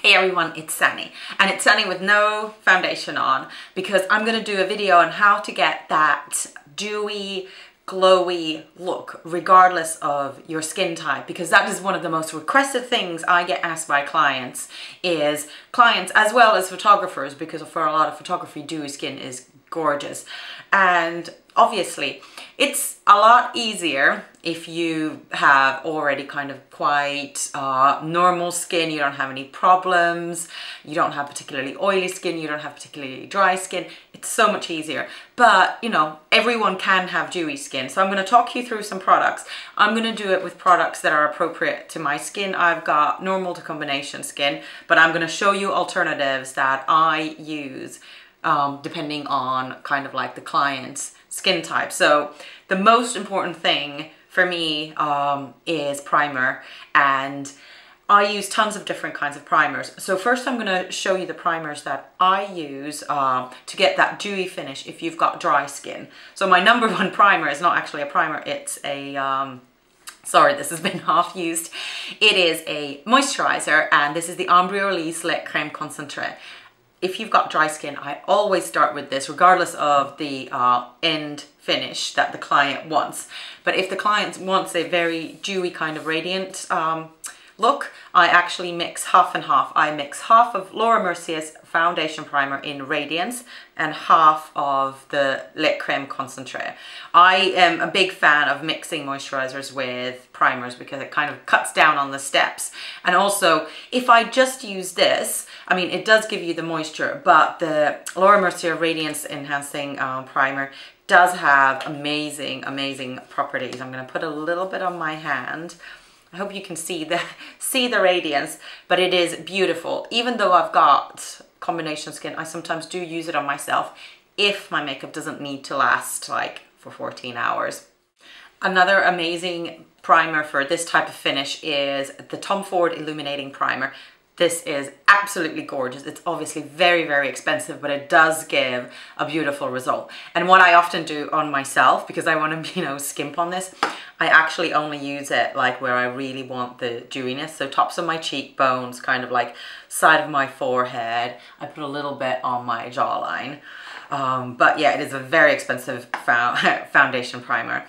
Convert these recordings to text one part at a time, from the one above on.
Hey everyone, it's Sanni, and it's Sanni with no foundation on because I'm going to do a video on how to get that dewy, glowy look regardless of your skin type, because that is one of the most requested things I get asked by clients as well as photographers, because for a lot of photography dewy skin is gorgeous. And obviously it's a lot easier if you have already kind of quite normal skin, you don't have any problems, you don't have particularly oily skin, you don't have particularly dry skin. It's so much easier. But you know, everyone can have dewy skin. So I'm going to talk you through some products. I'm going to do it with products that are appropriate to my skin. I've got normal to combination skin, but I'm going to show you alternatives that I use depending on kind of like the client's skin type. So the most important thing for me is primer, and I use tons of different kinds of primers. So first I'm going to show you the primers that I use to get that dewy finish if you've got dry skin. So my number one primer is not actually a primer, it's a sorry, this has been half used. It is a moisturizer, and this is the lovelies Lait Crème Concentré. If you've got dry skin, I always start with this regardless of the end finish that the client wants. But if the client wants a very dewy kind of radiant look, I actually mix half and half. I mix half of Laura Mercier's foundation primer in Radiance and half of the Lait Crème Concentré. I am a big fan of mixing moisturizers with primers because it kind of cuts down on the steps. And also, if I just use this, I mean, it does give you the moisture, but the Laura Mercier Radiance Enhancing Primer does have amazing, amazing properties. I'm going to put a little bit on my hand. I hope you can see the radiance, but it is beautiful. Even though I've got combination skin, I sometimes do use it on myself if my makeup doesn't need to last like for 14 hours. Another amazing primer for this type of finish is the Tom Ford Illuminating Primer. This is absolutely gorgeous. It's obviously very, very expensive, but it does give a beautiful result. And what I often do on myself, because I want to, you know, skimp on this, I actually only use it like where I really want the dewiness. So tops of my cheekbones, kind of like side of my forehead. I put a little bit on my jawline. But yeah, it is a very expensive foundation primer.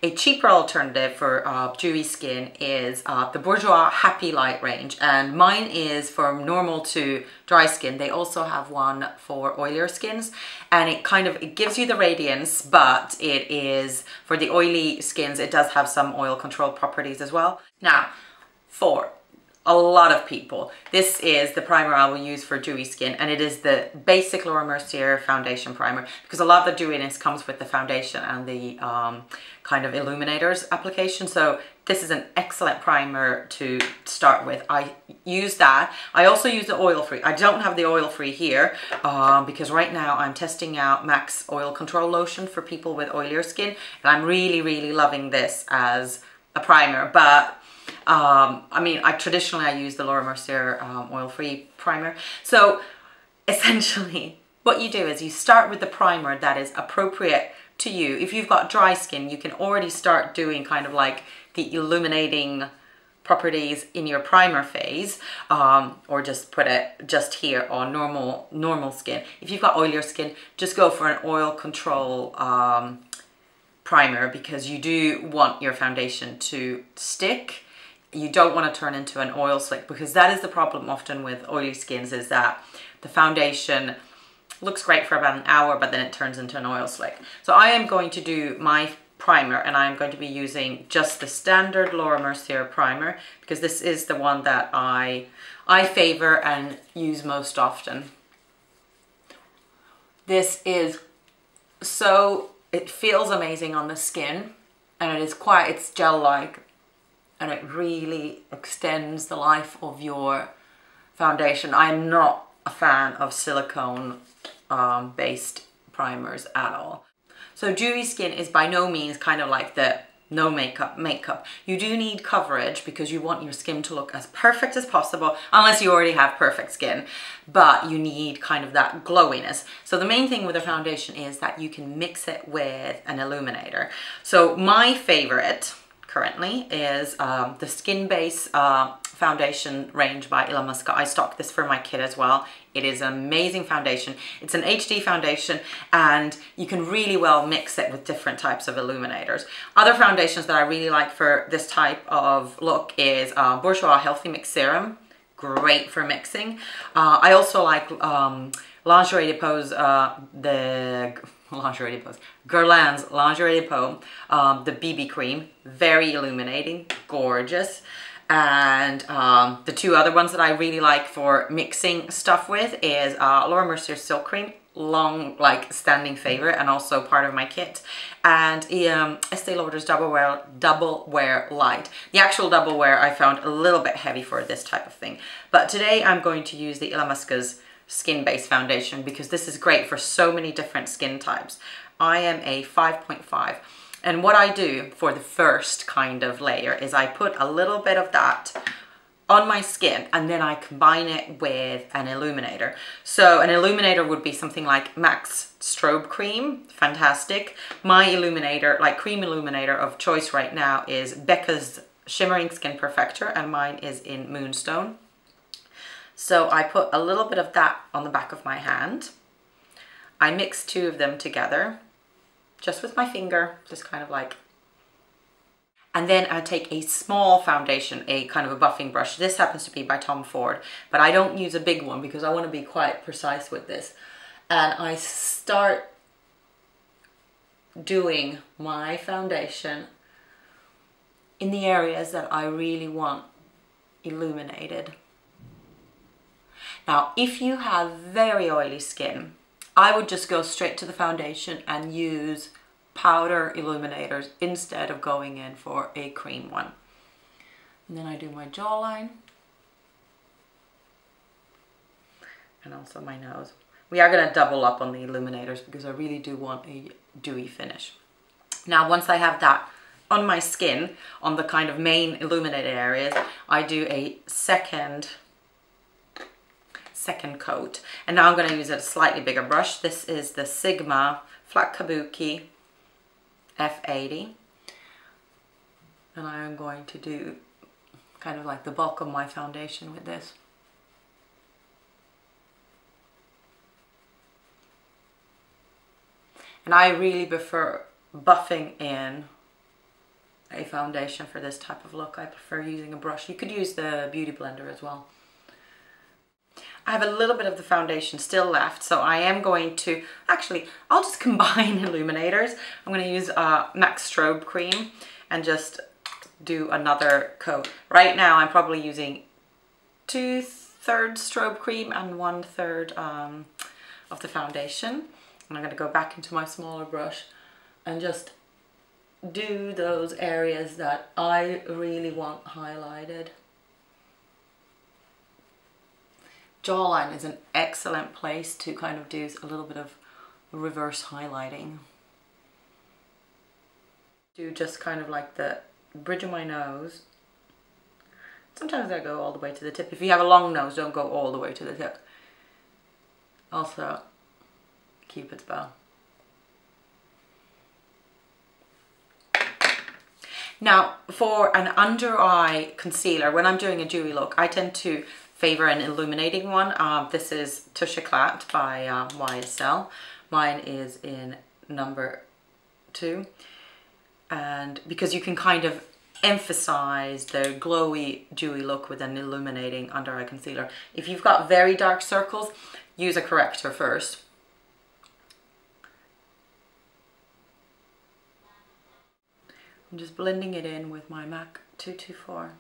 A cheaper alternative for dewy skin is the Bourjois Happy Light range, and mine is from normal to dry skin. They also have one for oilier skins, and it gives you the radiance, but it is for the oily skins, it does have some oil control properties as well. Now, for a lot of people, this is the primer I will use for dewy skin, and it is the basic Laura Mercier foundation primer, because a lot of the dewiness comes with the foundation and the kind of illuminators application. So this is an excellent primer to start with. I use that. I also use the oil-free. I don't have the oil-free here because right now I'm testing out Max Oil Control Lotion for people with oilier skin, and I'm really, really loving this as a primer. But I mean, traditionally I use the Laura Mercier oil-free primer. So essentially what you do is you start with the primer that is appropriate to you. If you've got dry skin, you can already start doing kind of like the illuminating properties in your primer phase, or just put it just here on normal skin. If you've got oilier skin, just go for an oil control primer, because you do want your foundation to stick. You don't want to turn into an oil slick, because that is the problem often with oily skins, is that the foundation looks great for about an hour, but then it turns into an oil slick. So I am going to do my primer, and I'm going to be using just the standard Laura Mercier primer, because this is the one that I favor and use most often. This is it feels amazing on the skin, and it's gel-like, and it really extends the life of your foundation. I'm not a fan of silicone based primers at all. So dewy skin is by no means kind of like the no makeup. You do need coverage because you want your skin to look as perfect as possible, unless you already have perfect skin, but you need kind of that glowiness. So the main thing with a foundation is that you can mix it with an illuminator. So my favorite currently is the Skin Base foundation range by Illamasqua. I stock this for my kid as well. It is an amazing foundation. It's an HD foundation and you can really well mix it with different types of illuminators. Other foundations that I really like for this type of look is Bourjois Healthy Mix Serum. Great for mixing. I also like Lingerie Depot's, Guerlain's Lingerie Depot, the BB cream. Very illuminating, gorgeous. And the two other ones that I really like for mixing stuff with is Laura Mercier's Silk Cream, long like standing favorite and also part of my kit, and Estee Lauder's Double Wear Light. The actual Double Wear I found a little bit heavy for this type of thing, but today I'm going to use the Illamasqua's Skin Base foundation because this is great for so many different skin types. I am a 5.5. And what I do for the first kind of layer is I put a little bit of that on my skin and then I combine it with an illuminator. So an illuminator would be something like MAC's Strobe Cream, fantastic. My illuminator, like cream illuminator of choice right now is Becca's Shimmering Skin Perfector and mine is in Moonstone. So I put a little bit of that on the back of my hand. I mix two of them together. Just with my finger, just kind of like. And then I take a small foundation, a kind of a buffing brush. This happens to be by Tom Ford, but I don't use a big one because I want to be quite precise with this. And I start doing my foundation in the areas that I really want illuminated. Now, if you have very oily skin, I would just go straight to the foundation and use powder illuminators instead of going in for a cream one. And then I do my jawline and also my nose. We are going to double up on the illuminators because I really do want a dewy finish. Now, once I have that on my skin, on the kind of main illuminated areas, I do a second coat, and now I'm going to use a slightly bigger brush. This is the Sigma Flat Kabuki F80, and I am going to do kind of like the bulk of my foundation with this. And I really prefer buffing in a foundation for this type of look. I prefer using a brush. You could use the Beauty Blender as well. I have a little bit of the foundation still left, so I am going to, actually, I'll just combine illuminators. I'm going to use MAC's Strobe Cream and just do another coat. Right now I'm probably using 2/3 strobe cream and 1/3 of the foundation. And I'm going to go back into my smaller brush and just do those areas that I really want highlighted. Jawline is an excellent place to kind of do a little bit of reverse highlighting. Do just kind of like the bridge of my nose. Sometimes I go all the way to the tip. If you have a long nose, don't go all the way to the tip. Also, Cupid's bow. Now, for an under eye concealer, when I'm doing a dewy look, I tend to favor an illuminating one. This is Touche Éclat by YSL. Mine is in number 2. And because you can kind of emphasize the glowy, dewy look with an illuminating under eye concealer. If you've got very dark circles, use a corrector first. I'm just blending it in with my MAC 224.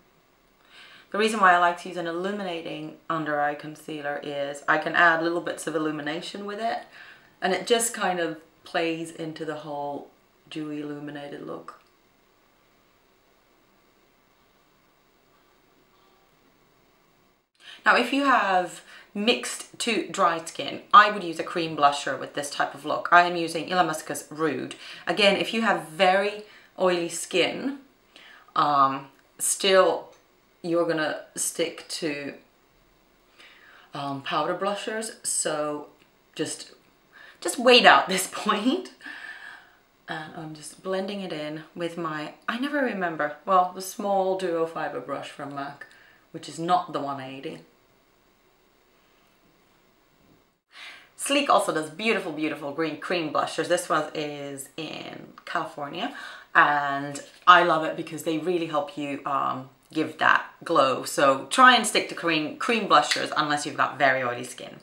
The reason why I like to use an illuminating under eye concealer is I can add little bits of illumination with it, and it just kind of plays into the whole dewy illuminated look. Now, if you have mixed to dry skin, I would use a cream blusher with this type of look. I am using Illamasqua's Rude. Again, if you have very oily skin, still you're gonna stick to powder blushers, so just wait out this point. And I'm just blending it in with my, I never remember, well, the small duo fiber brush from MAC, which is not the 180. Sleek also does beautiful, beautiful green cream blushers. This one is in California, and I love it because they really help you give that glow. So try and stick to cream blushers unless you've got very oily skin.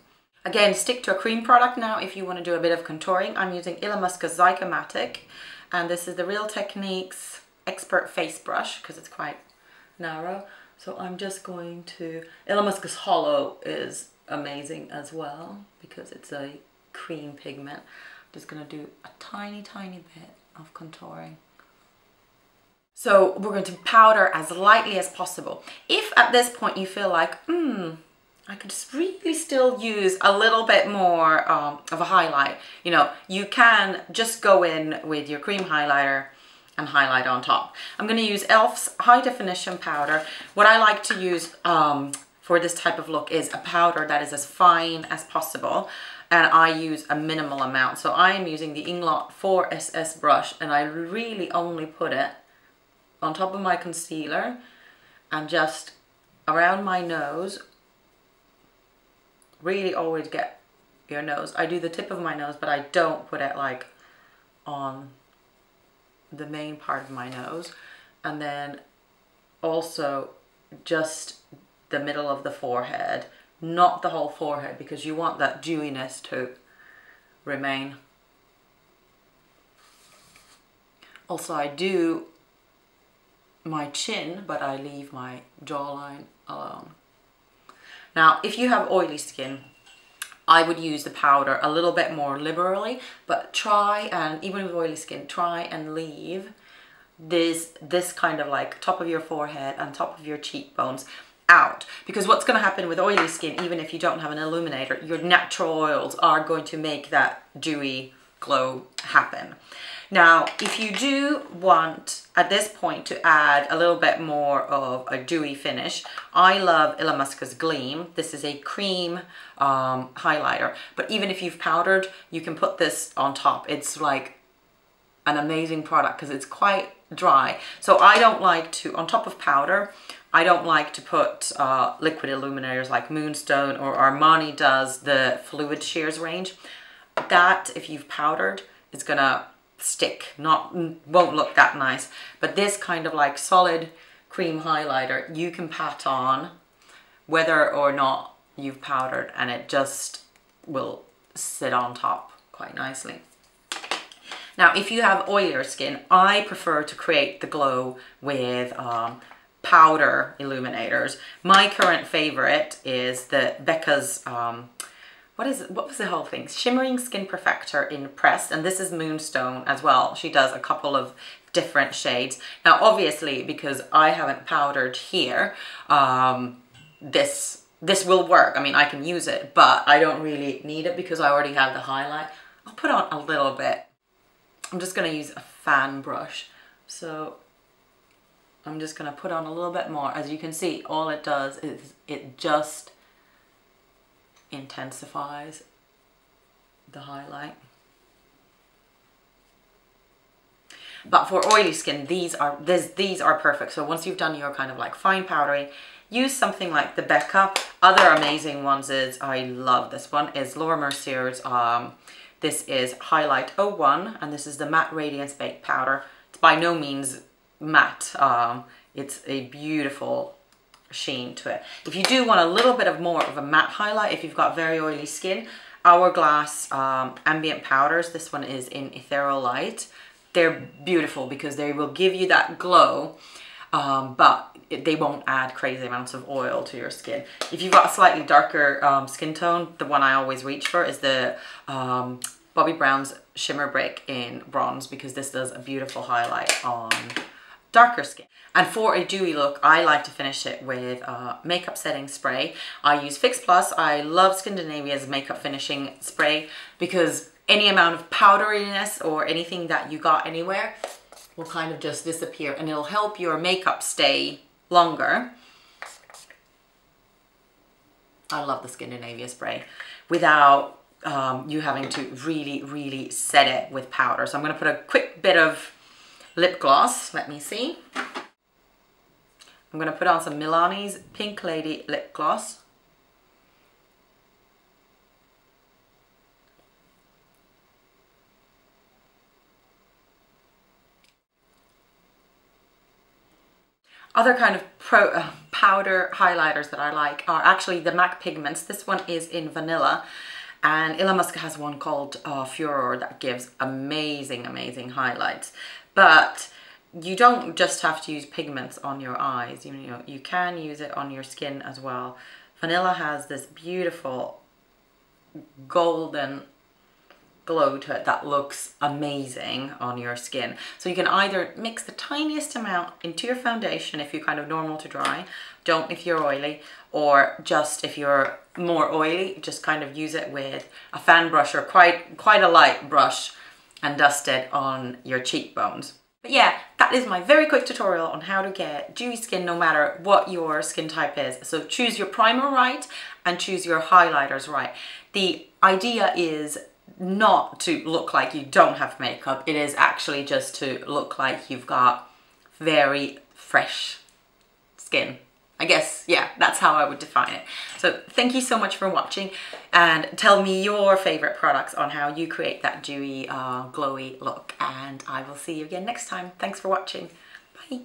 Again, stick to a cream product now if you want to do a bit of contouring. I'm using Illamusca's Zygomatic, and this is the Real Techniques Expert Face Brush because it's quite narrow. So I'm just going to, Illamusca's Hollow is amazing as well because it's a cream pigment. I'm just going to do a tiny, tiny bit of contouring. So we're going to powder as lightly as possible. If at this point you feel like, I could just really still use a little bit more of a highlight, you know, you can just go in with your cream highlighter and highlight on top. I'm going to use e.l.f.'s High Definition Powder. What I like to use for this type of look is a powder that is as fine as possible, and I use a minimal amount. So I am using the Inglot 4SS brush, and I really only put it on top of my concealer and just around my nose. Really always get your nose. I do the tip of my nose, but I don't put it like on the main part of my nose. And then also just the middle of the forehead, not the whole forehead, because you want that dewiness to remain. Also, I do my chin, but I leave my jawline alone. Now, if you have oily skin, I would use the powder a little bit more liberally, but try and, even with oily skin, try and leave this kind of like top of your forehead and top of your cheekbones out. Because what's going to happen with oily skin, even if you don't have an illuminator, your natural oils are going to make that dewy glow happen. Now, if you do want, at this point, to add a little bit more of a dewy finish, I love Illamusca's Gleam. This is a cream highlighter, but even if you've powdered, you can put this on top. It's like an amazing product because it's quite dry. So I don't like to, on top of powder, I don't like to put liquid illuminators like Moonstone or Armani does the Fluid Shears range. That, if you've powdered, is gonna stick, won't look that nice. But this kind of like solid cream highlighter, you can pat on whether or not you've powdered, and it just will sit on top quite nicely. Now, if you have oilier skin, I prefer to create the glow with powder illuminators. My current favorite is the Becca's what was the whole thing? Shimmering Skin Perfector in Pressed, and this is Moonstone as well. She does a couple of different shades. Now, obviously, because I haven't powdered here, this will work. I mean, I can use it, but I don't really need it because I already have the highlight. I'll put on a little bit. I'm just going to use a fan brush. So I'm just going to put on a little bit more. As you can see, all it does is it just intensifies the highlight. But for oily skin, these are perfect. So once you've done your kind of like fine powdering, use something like the Becca. Other amazing ones is, I love this one, is Laura Mercier's, this is Highlight 01, and this is the Matte Radiance Baked Powder. It's by no means matte. It's a beautiful sheen to it. If you do want a little bit of more of a matte highlight, if you've got very oily skin, Hourglass Ambient Powders, this one is in Ethereal Light. They're beautiful because they will give you that glow, but they won't add crazy amounts of oil to your skin. If you've got a slightly darker skin tone, the one I always reach for is the Bobbi Brown's Shimmer Brick in Bronze, because this does a beautiful highlight on darker skin. And for a dewy look, I like to finish it with makeup setting spray. I use Fix Plus. I love Scandinavia's makeup finishing spray because any amount of powderiness or anything that you got anywhere will kind of just disappear, and it'll help your makeup stay longer. I love the Scandinavia spray without you having to really set it with powder. So I'm going to put a quick bit of lip gloss. Let me see. I'm going to put on some Milani's Pink Lady lip gloss. Other kind of powder highlighters that I like are actually the MAC Pigments. This one is in vanilla, and Elon Musk has one called Furor that gives amazing highlights. But you don't just have to use pigments on your eyes. You know, you can use it on your skin as well. Vanilla has this beautiful golden glow to it that looks amazing on your skin. So you can either mix the tiniest amount into your foundation if you're kind of normal to dry, don't if you're oily, or just if you're more oily, just kind of use it with a fan brush or quite a light brush and dust it on your cheekbones. But yeah, that is my very quick tutorial on how to get dewy skin no matter what your skin type is. So choose your primer right and choose your highlighters right. The idea is not to look like you don't have makeup. It is actually just to look like you've got very fresh skin. I guess, yeah, that's how I would define it. So thank you so much for watching, and tell me your favorite products on how you create that dewy, glowy look, and I will see you again next time. Thanks for watching. Bye.